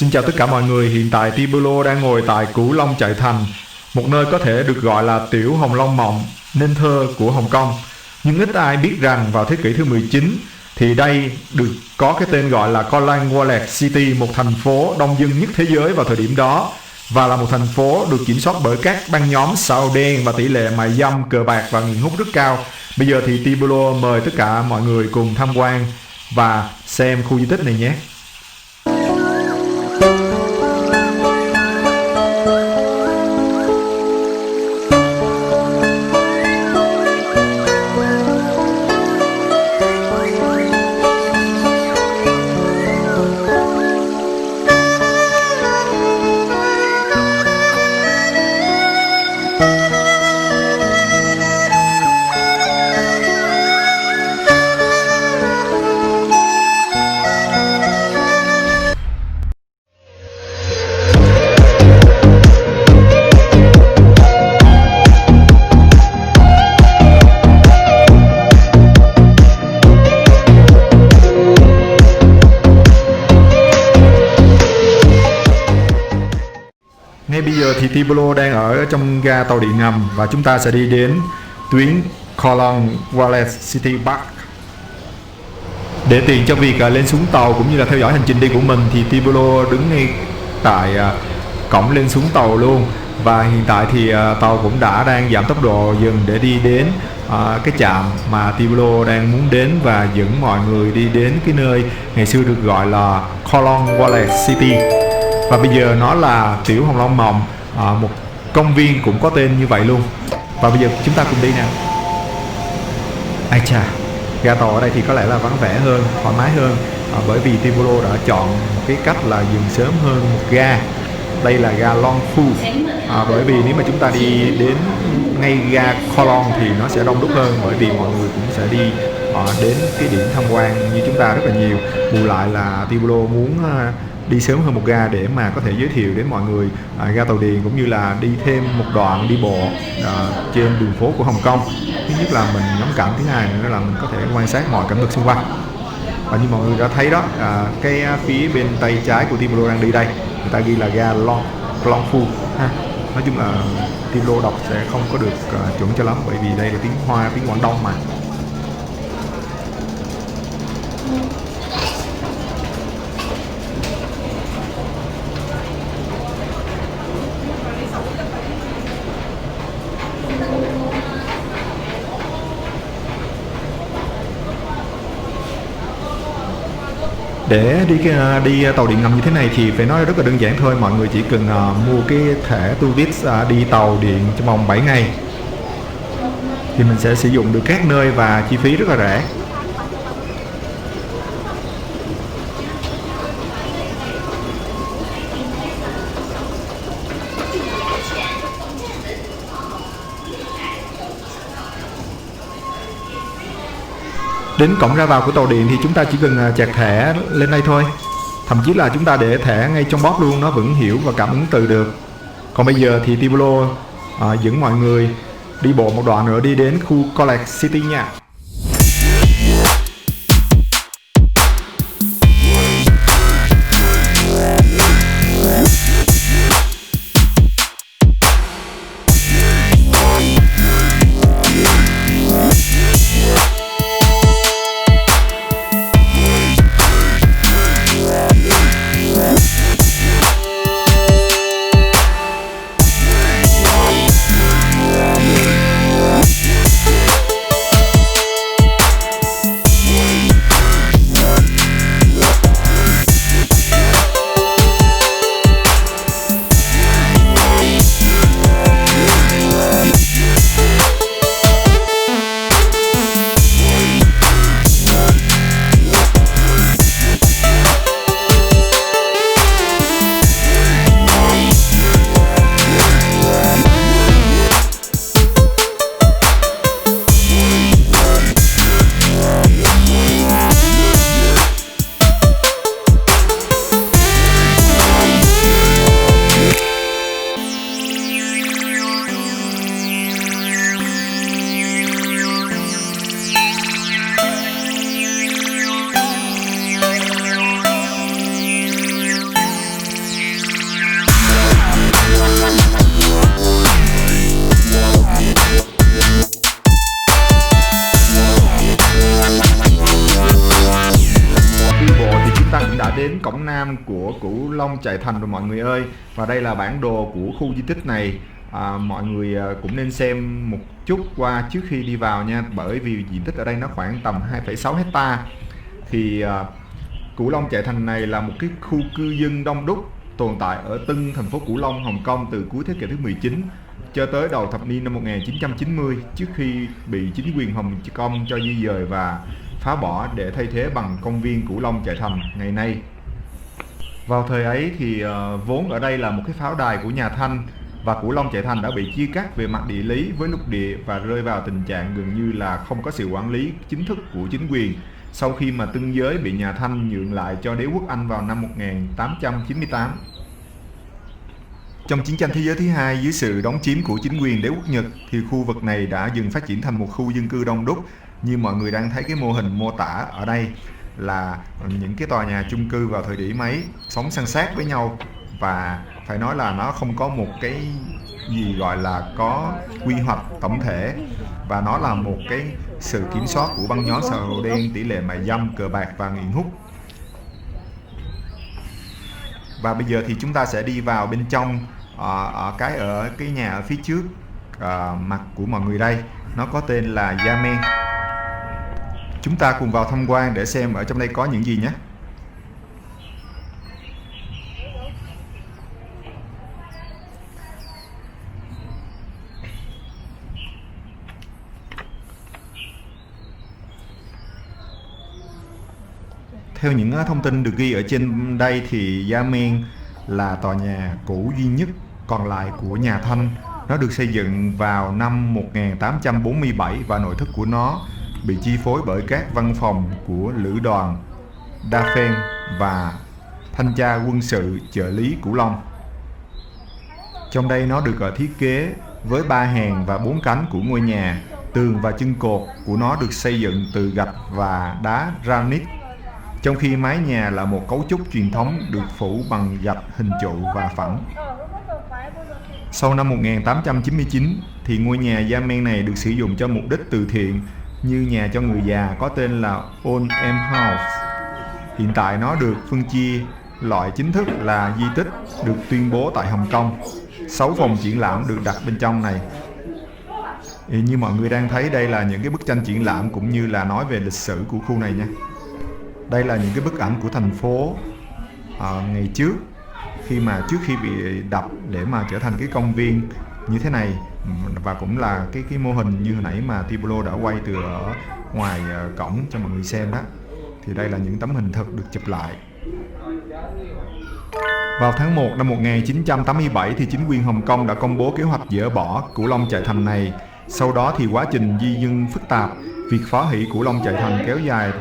Xin chào tất cả mọi người, hiện tại Tibulo đang ngồi tại Cửu Long Chợ Thành, một nơi có thể được gọi là tiểu Hồng Long Mộng, nên thơ của Hồng Kông. Nhưng ít ai biết rằng vào thế kỷ thứ 19 thì đây được có cái tên gọi là Kowloon Wallet City, một thành phố đông dân nhất thế giới vào thời điểm đó, và là một thành phố được kiểm soát bởi các băng nhóm xã hội đen và tỷ lệ mại dâm, cờ bạc và nghiện hút rất cao. Bây giờ thì Tibulo mời tất cả mọi người cùng tham quan và xem khu di tích này nhé. Ngay bây giờ thì Tibulo đang ở trong ga tàu điện ngầm và chúng ta sẽ đi đến tuyến Kowloon Wallet City Park. Để tiện cho việc lên xuống tàu cũng như là theo dõi hành trình đi của mình thì Tibulo đứng ngay tại cổng lên xuống tàu luôn. Và hiện tại thì tàu cũng đang giảm tốc độ dần để đi đến cái trạm mà Tibulo đang muốn đến và dẫn mọi người đi đến cái nơi ngày xưa được gọi là Kowloon Wallet City. Và bây giờ nó là tiểu Hồng Long Mộng, một công viên cũng có tên như vậy luôn. Và bây giờ chúng ta cùng đi nào. Ai chà, ga tàu ở đây thì có lẽ là vắng vẻ hơn, thoải mái hơn, bởi vì Tibulo đã chọn một cái cách là dừng sớm hơn một ga. Đây là ga Long Phu, bởi vì nếu mà chúng ta đi đến ngay ga Kowloon thì nó sẽ đông đúc hơn, bởi vì mọi người cũng sẽ đi đến cái điểm tham quan như chúng ta rất là nhiều. Bù lại là Tibulo muốn đi sớm hơn một ga để mà có thể giới thiệu đến mọi người ga tàu điện, cũng như là đi thêm một đoạn đi bộ trên đường phố của Hồng Kông. Thứ nhất là mình ngắm cảnh, thứ hai nữa là mình có thể quan sát mọi cảnh vật xung quanh. Và như mọi người đã thấy đó, cái phía bên tay trái của Tibulo đang đi đây, người ta ghi là ga Long Phu ha. Nói chung là Tibulo đọc sẽ không có được chuẩn cho lắm, bởi vì đây là tiếng Hoa, tiếng Quảng Đông mà. Để đi tàu điện ngầm như thế này thì phải nói rất là đơn giản thôi. Mọi người chỉ cần mua cái thẻ tourist đi tàu điện trong vòng 7 ngày thì mình sẽ sử dụng được các nơi và chi phí rất là rẻ. Đến cổng ra vào của tàu điện thì chúng ta chỉ cần chạc thẻ lên đây thôi. Thậm chí là chúng ta để thẻ ngay trong box luôn, nó vẫn hiểu và cảm ứng từ được. Còn bây giờ thì Tibulo dẫn mọi người đi bộ một đoạn nữa đi đến khu Kowloon City nha. nam của Cửu Long Trại Thành rồi mọi người ơi. Và đây là bản đồ của khu di tích này. Mọi người cũng nên xem một chút qua trước khi đi vào nha, bởi vì diện tích ở đây nó khoảng tầm 2,6 hecta. Thì Cửu Long Trại Thành này là một cái khu cư dân đông đúc tồn tại ở Tân, thành phố Cửu Long, Hồng Kông từ cuối thế kỷ thứ 19 cho tới đầu thập niên năm 1990, trước khi bị chính quyền Hồng Kông cho di dời và phá bỏ để thay thế bằng công viên Cửu Long Trại Thành ngày nay. Vào thời ấy thì vốn ở đây là một cái pháo đài của nhà Thanh, và Cửu Long Trại Thành đã bị chia cắt về mặt địa lý với lục địa và rơi vào tình trạng gần như là không có sự quản lý chính thức của chính quyền sau khi mà Tân Giới bị nhà Thanh nhượng lại cho đế quốc Anh vào năm 1898. Trong chiến tranh thế giới thứ hai, dưới sự đóng chiếm của chính quyền đế quốc Nhật thì khu vực này đã dần phát triển thành một khu dân cư đông đúc. Như mọi người đang thấy cái mô hình mô tả ở đây là những cái tòa nhà chung cư vào thời điểm ấy sống san sát với nhau, và phải nói là nó không có một cái gì gọi là có quy hoạch tổng thể, và nó là một cái sự kiểm soát của băng nhóm xã hội đen, tỷ lệ mại dâm, cờ bạc và nghiện hút. Và bây giờ thì chúng ta sẽ đi vào bên trong, ở cái nhà ở phía trước mặt của mọi người đây, nó có tên là Yamen. Chúng ta cùng vào tham quan để xem ở trong đây có những gì nhé. Theo những thông tin được ghi ở trên đây thì Yamen là tòa nhà cũ duy nhất còn lại của nhà Thanh. Nó được xây dựng vào năm 1847 và nội thất của nó bị chi phối bởi các văn phòng của lữ đoàn Đa Phen và thanh tra quân sự trợ lý Cửu Long. Trong đây nó được thiết kế với 3 hàng và 4 cánh của ngôi nhà. Tường và chân cột của nó được xây dựng từ gạch và đá granite, trong khi mái nhà là một cấu trúc truyền thống được phủ bằng gạch hình trụ và phẳng. Sau năm 1899 thì ngôi nhà Yamen này được sử dụng cho mục đích từ thiện như nhà cho người già có tên là Old Em House. Hiện tại nó được phân chia loại chính thức là di tích, được tuyên bố tại Hồng Kông. 6 phòng triển lãm được đặt bên trong này. Như mọi người đang thấy, đây là những cái bức tranh triển lãm cũng như là nói về lịch sử của khu này nha. Đây là những cái bức ảnh của thành phố ngày trước khi bị đập để mà trở thành cái công viên như thế này, và cũng là cái mô hình như hồi nãy mà Tibolo đã quay từ ở ngoài cổng cho mọi người xem đó. Thì đây là những tấm hình thật được chụp lại. Vào tháng 1 năm 1987 thì chính quyền Hồng Kông đã công bố kế hoạch dỡ bỏ Cửu Long Trại Thành này. Sau đó thì quá trình di dân phức tạp, việc phá hủy Cửu Long Trại Thành kéo dài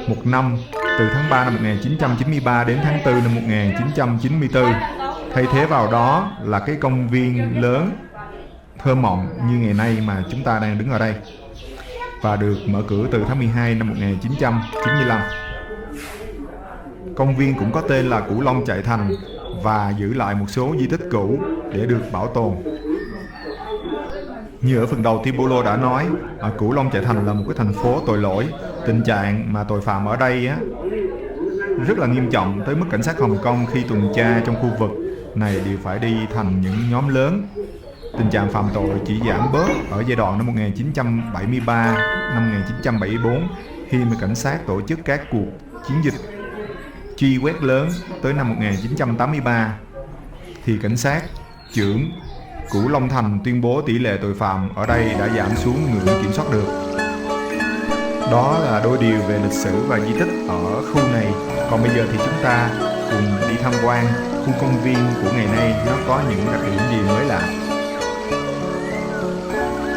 1 năm, từ tháng 3 năm 1993 đến tháng 4 năm 1994. Thay thế vào đó là cái công viên lớn thơ mộng như ngày nay mà chúng ta đang đứng ở đây, và được mở cửa từ tháng 12 năm 1995. Công viên cũng có tên là Cửu Long Trại Thành và giữ lại một số di tích cũ để được bảo tồn. Như ở phần đầu Tibolo đã nói, Cửu Long Trại Thành là một cái thành phố tội lỗi. Tình trạng mà tội phạm ở đây rất là nghiêm trọng, tới mức cảnh sát Hồng Kông khi tuần tra trong khu vực này đều phải đi thành những nhóm lớn. Tình trạng phạm tội chỉ giảm bớt ở giai đoạn năm 1973, năm 1974 khi mà cảnh sát tổ chức các cuộc chiến dịch truy quét lớn. Tới năm 1983 thì cảnh sát trưởng Cửu Long Thành tuyên bố tỷ lệ tội phạm ở đây đã giảm xuống ngưỡng kiểm soát được. Đó là đôi điều về lịch sử và di tích ở khu này. Còn bây giờ thì chúng ta cùng đi tham quan khu công viên của ngày nay, nó có những đặc điểm gì mới lạ.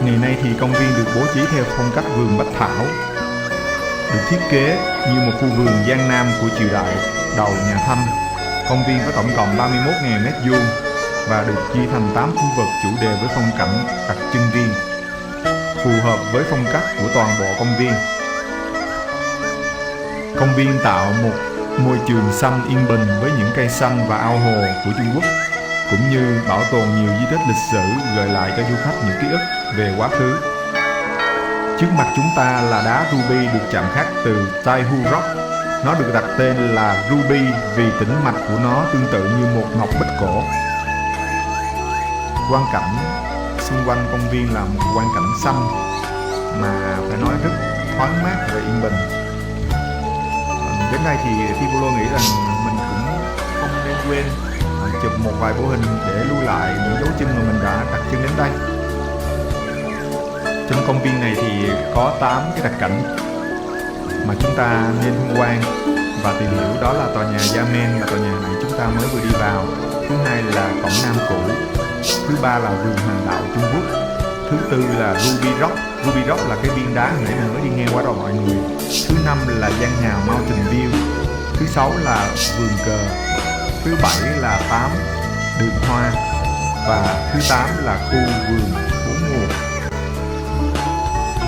Ngày nay thì công viên được bố trí theo phong cách vườn bách thảo, được thiết kế như một khu vườn Giang Nam của triều đại đầu nhà Thanh. Công viên có tổng cộng 31.000 m² và được chia thành 8 khu vực chủ đề với phong cảnh đặc trưng riêng, phù hợp với phong cách của toàn bộ công viên. Công viên tạo một môi trường xanh yên bình với những cây xanh và ao hồ của Trung Quốc, cũng như bảo tồn nhiều di tích lịch sử gợi lại cho du khách những ký ức về quá khứ. Trước mặt chúng ta là đá ruby được chạm khắc từ Taihu Rock, Nó được đặt tên là Ruby vì tĩnh mạch của nó tương tự như một ngọc bích cổ. Quang cảnh xung quanh công viên là một quang cảnh xanh mà phải nói rất thoáng mát và yên bình. Đến đây thì Tibolo nghĩ rằng mình cũng không nên quên chụp một vài bộ hình để lưu lại những dấu chân mà mình đã đặt chân đến đây. Trong công viên này thì có 8 cái đặc cảnh mà chúng ta nên tham quan và tìm hiểu. Đó là tòa nhà Yamen, là tòa nhà này chúng ta mới vừa đi vào. Thứ hai là cổng Nam Cũ. Thứ ba là vườn hoàng đạo Trung Quốc. Thứ tư là Ruby Rock. Ruby Rock là cái viên đá hồi nãy mình mới đi ngang qua đó mọi người. Thứ năm là gian hào Mountain View. Thứ sáu là vườn cờ. Thứ bảy là 8 đường hoa. Và thứ 8 là khu vườn bốn mùa.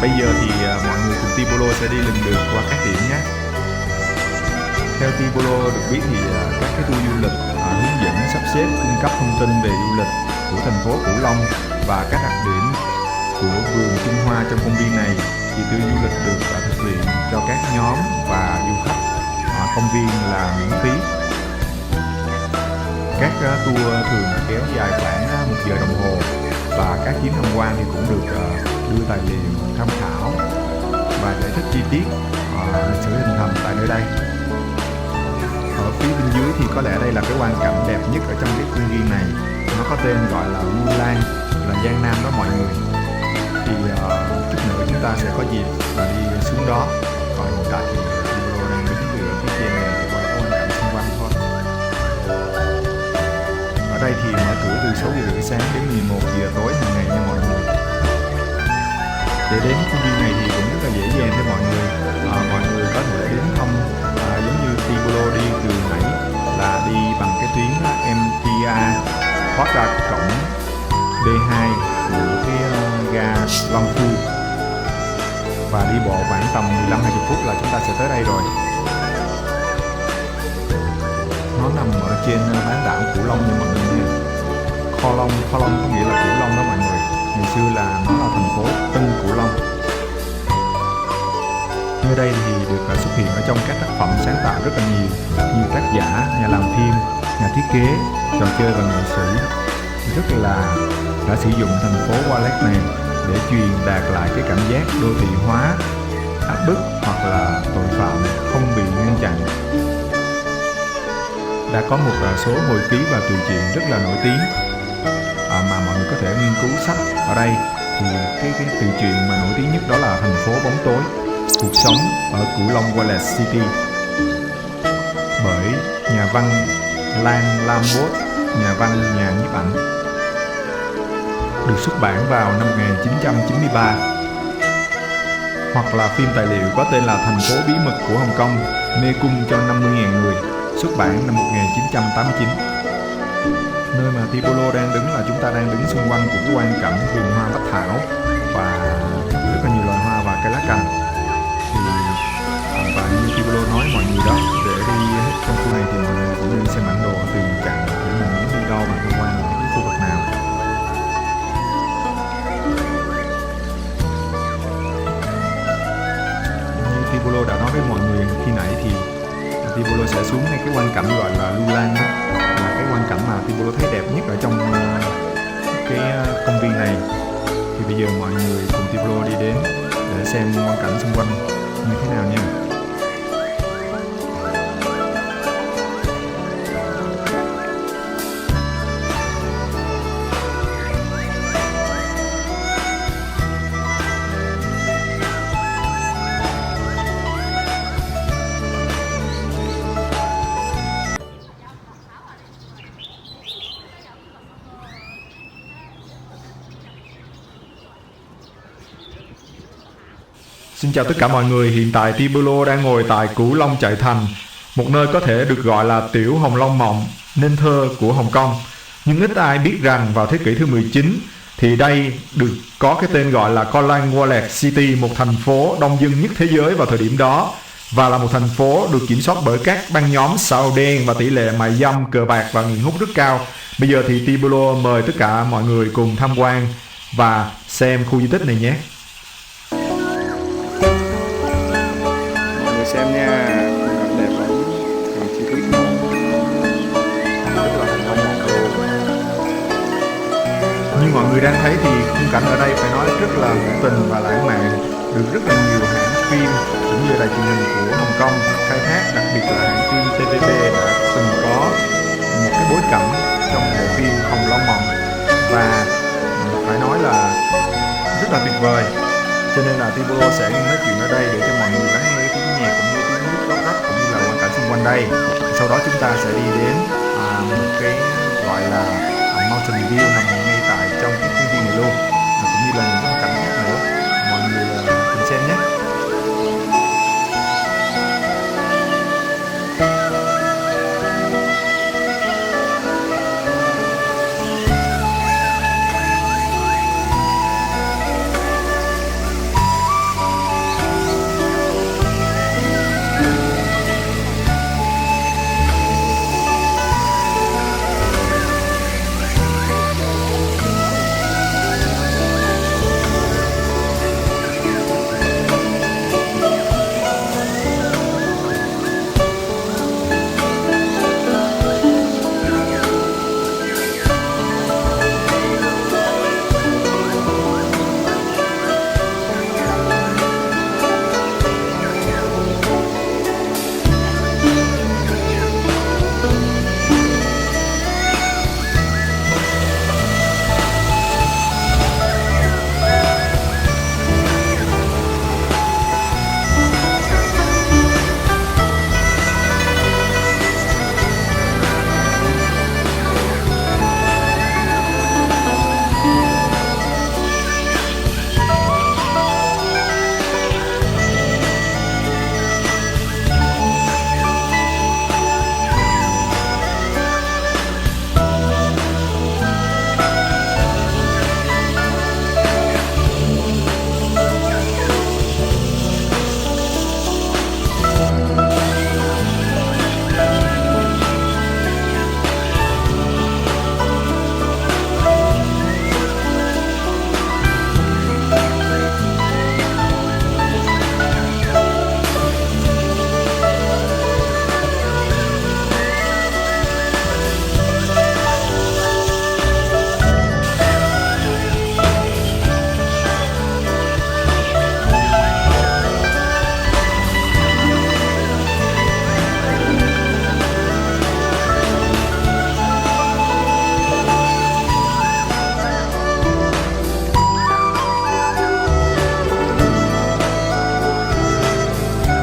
Bây giờ thì mọi người cùng Tibolo sẽ đi lần lượt qua các điểm nhé. Theo Tibolo được biết thì các cái tour du lịch hướng dẫn sắp xếp cung cấp thông tin về du lịch của thành phố Cửu Long và các đặc điểm của vườn Trung Hoa trong công viên này, thì tour du lịch được thực hiện cho các nhóm và du khách. Công viên là miễn phí. Các tour thường kéo dài khoảng 1 giờ đồng hồ và các chuyến tham quan thì cũng được đưa tài liệu tham khảo và giải thích chi tiết lịch sử hình thành tại nơi đây. Ở phía bên dưới thì có lẽ đây là cái quang cảnh đẹp nhất ở trong cái công viên này. Nó có tên gọi là Mulan, là Giang Nam đó mọi người. Thì chút nữa chúng ta sẽ có dịp và đi xuống đó. Còn hiện tại thì Tibolo đang đứng từ phía trên này để quay cái quang cảnh xung quanh thôi. Ở đây thì mở cửa từ 6 giờ rưỡi sáng đến 11 giờ tối hàng ngày nha mọi người. Để đến công viên này thì cũng rất là dễ dàng cho mọi người. Mọi người có thể đến thăm giống như Tibolo đi từ nãy, là đi bằng cái tuyến MTA thoát ra cổng D2 của cái ga Long Phu và đi bộ khoảng tầm 15-20 phút là chúng ta sẽ tới đây rồi. Nó nằm ở trên bán đảo Cửu Long nha mọi người nha. Kho Long có nghĩa là Cửu Long đó mọi người. Ngày xưa là nó là thành phố Tân Cửu Long. Nơi đây thì được xuất hiện ở trong các tác phẩm sáng tạo rất là nhiều, như tác giả, nhà làm phim, nhà thiết kế, trò chơi và nghệ sĩ rất là đã sử dụng thành phố Wallace này để truyền đạt lại cái cảm giác đô thị hóa, áp bức hoặc là tội phạm không bị ngăn chặn. Đã có một số hồi ký và truyện truyện rất là nổi tiếng mà mọi người có thể nghiên cứu sách ở đây. Thì cái truyện truyện mà nổi tiếng nhất đó là Thành phố bóng tối, cuộc sống ở Cửu Long Wallace City, bởi nhà văn Lan Lambot, nhà văn nhà nhiếp ảnh, được xuất bản vào năm 1993. Hoặc là phim tài liệu có tên là Thành phố bí mật của Hồng Kông, mê cung cho 50.000 người, xuất bản năm 1989. Nơi mà Tibolo đang đứng là chúng ta đang đứng xung quanh của cái quang cảnh vườn hoa bách thảo và rất là nhiều loài hoa và cây lá cành. Thì và như Tibolo nói mọi người đó, để đi hết trong khu này thì mọi người cũng nên xem bản đồ tường chặn để mình muốn đi đâu và tham quan ở cái khu vực nào. Như Tibolo đã nói với mọi người khi nãy thì Tibolo sẽ xuống ngay cái quang cảnh gọi là Lulan đó, là cái quang cảnh mà Tibolo thấy đẹp nhất ở trong cái công viên này. Thì bây giờ mọi người cùng Tibolo đi đến để xem quang cảnh xung quanh như thế nào nha. Xin chào tất cả mọi người, hiện tại Tibolo đang ngồi tại Cửu Long Trại Thành, một nơi có thể được gọi là tiểu Hồng Long Mộng, nên thơ của Hồng Kông. Nhưng ít ai biết rằng vào thế kỷ thứ 19 thì đây được có cái tên gọi là Klang Wallace City, một thành phố đông dân nhất thế giới vào thời điểm đó, và là một thành phố được kiểm soát bởi các băng nhóm sao đen và tỷ lệ mại dâm, cờ bạc và nghiện hút rất cao. Bây giờ thì Tibolo mời tất cả mọi người cùng tham quan và xem khu di tích này nhé. Mọi người xem nha, khung cảnh đẹp mọi người đang thấy thì khung cảnh ở đây phải nói rất là hữu tình và lãng mạn, được rất là nhiều hãng phim cũng như là truyền hình của Hồng Kông khai thác, đặc biệt là hãng phim TVB đã từng có một cái bối cảnh trong bộ phim Hồng Lâu Mộng, và phải nói là rất là tuyệt vời. Cho nên là Tibolo sẽ nói chuyện ở đây để cho mọi người lắng nghe tiếng nhạc cũng như tiếng nước róc rách cũng như là quang cảnh xung quanh đây. Sau đó chúng ta sẽ đi đến một cái gọi là Mountain View nằm ngay tại trong cái công viên này luôn, cũng như là những cái cảnh khác nữa. Mọi người cùng xem nhé.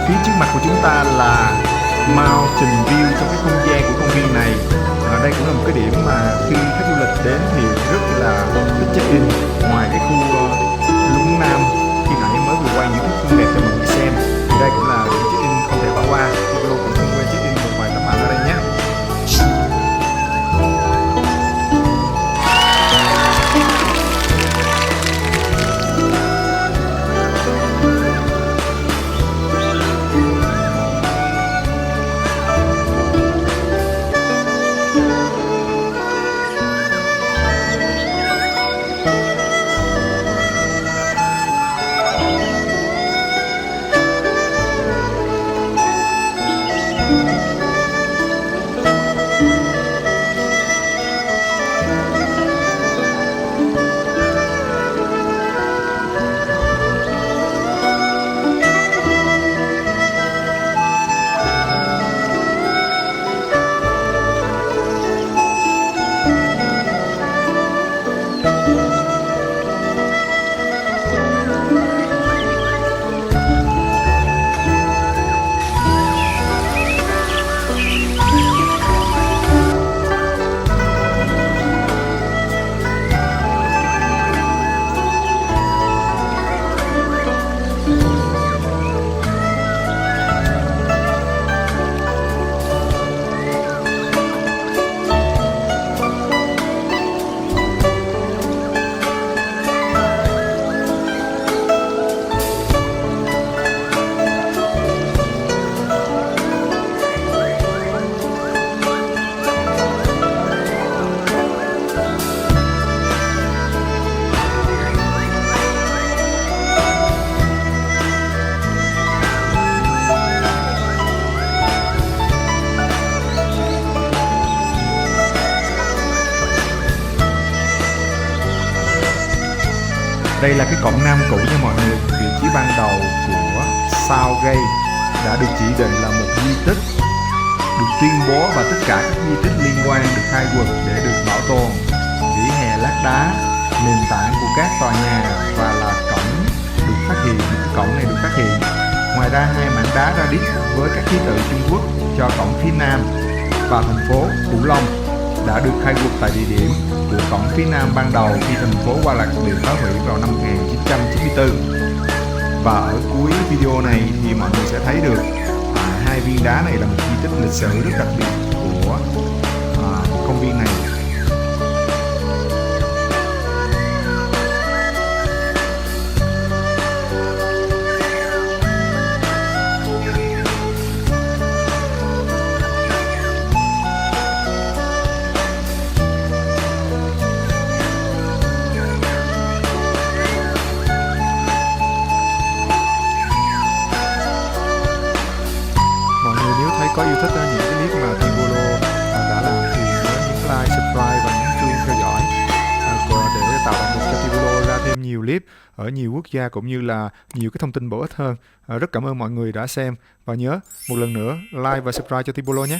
Phía trước mặt của chúng ta là Mountain View trong cái không gian của công viên này. Ở đây cũng là một cái điểm mà khi khách du lịch đến thì rất là thích check-in. Ngoài cái khu Lũng Nam khi nãy mới vừa quay những thước phim đẹp cho mọi người xem, thì đây cũng là điểm check-in không thể bỏ qua. Video cũng không quên check-in một vài tấm ảnh ở đây nhé. Đây là cái cổng Nam cũ nha mọi người. Vị trí ban đầu của Southgate đã được chỉ định là một di tích, được tuyên bố và tất cả các di tích liên quan được khai quật để được bảo tồn. Vỉa hè lát đá, nền tảng của các tòa nhà và là cổng được phát hiện. Cổng này được phát hiện. Ngoài ra hai mảng đá Radix với các ký tự Trung Quốc cho cổng phía Nam và thành phố Cửu Long đã được khai quật tại địa điểm của cổng phía Nam ban đầu khi thành phố Hoa Lạc bị phá hủy vào năm 1994. Và ở cuối video này thì mọi người sẽ thấy được hai viên đá này là một di tích lịch sử rất đặc biệt của công viên này. Nếu thấy có yêu thích những cái clip mà Tibolo đã làm thì nhớ nhấn like, subscribe và nhấn chuông theo dõi để tạo động lực cho Tibolo ra thêm nhiều clip ở nhiều quốc gia cũng như là nhiều cái thông tin bổ ích hơn. Rất cảm ơn mọi người đã xem và nhớ một lần nữa like và subscribe cho Tibolo nhé.